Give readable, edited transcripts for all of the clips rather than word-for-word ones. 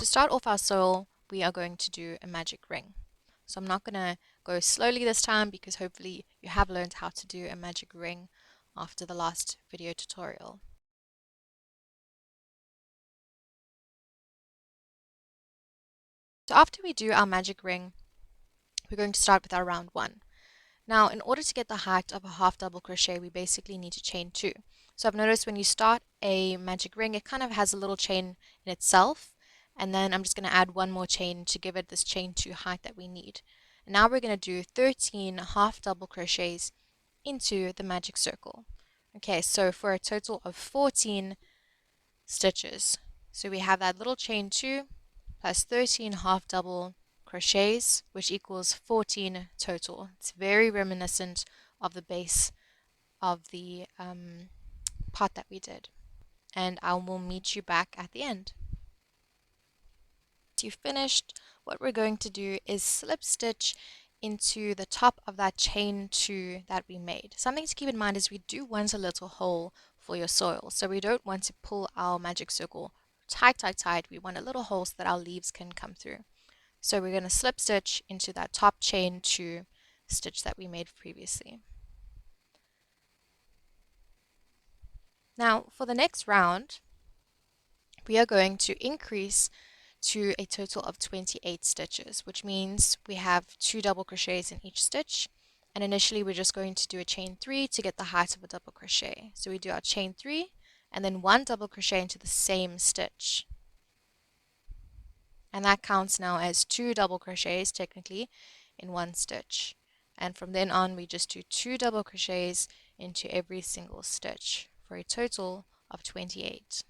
to start off our soil, we are going to do a magic ring. So I'm not going to go slowly this time because hopefully you have learned how to do a magic ring after the last video tutorial. So after we do our magic ring, we're going to start with our round 1. Now, in order to get the height of a half double crochet, we basically need to chain 2. So I've noticed when you start a magic ring, it kind of has a little chain in itself, and then I'm just going to add one more chain to give it this chain 2 height that we need. And now we're going to do 13 half double crochets into the magic circle. Okay, so for a total of 14 stitches. So we have that little chain 2 plus 13 half double crochets, which equals 14 total. It's very reminiscent of the base of the part that we did. And I will meet you back at the end. Once you've finished, what we're going to do is slip stitch into the top of that chain 2 that we made. Something to keep in mind is we do want a little hole for your soil. So we don't want to pull our magic circle tight. We want a little hole so that our leaves can come through. So we're going to slip stitch into that top chain 2 stitch that we made previously. Now for the next round, we are going to increase to a total of 28 stitches, which means we have 2 double crochets in each stitch. And initially we're just going to do a chain 3 to get the height of a double crochet. So we do our chain 3 and then 1 double crochet into the same stitch. And that counts now as 2 double crochets technically in one stitch. And from then on we just do 2 double crochets into every single stitch for a total of 28.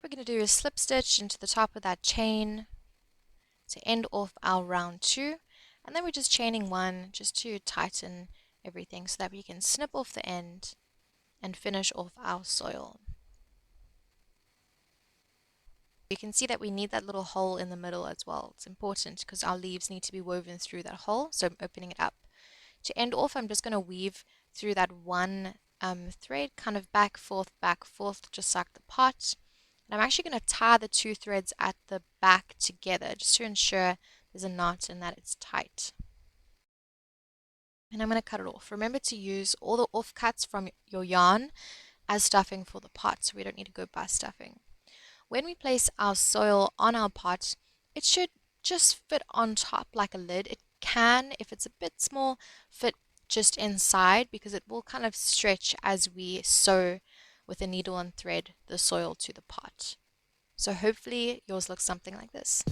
What we're going to do is slip stitch into the top of that chain to end off our round 2, and then we're just chaining 1 just to tighten everything so that we can snip off the end and finish off our soil. You can see that we need that little hole in the middle as well. It's important because our leaves need to be woven through that hole, so I'm opening it up. To end off, I'm just going to weave through that one thread, kind of back, forth, just like the pot. And I'm actually going to tie the 2 threads at the back together just to ensure there's a knot and that it's tight. And I'm going to cut it off. Remember to use all the offcuts from your yarn as stuffing for the pot, so we don't need to go by stuffing. When we place our soil on our pot, it should just fit on top like a lid. It can, if it's a bit small, fit just inside because it will kind of stretch as we sew with a needle and thread the soil to the pot. So hopefully yours looks something like this.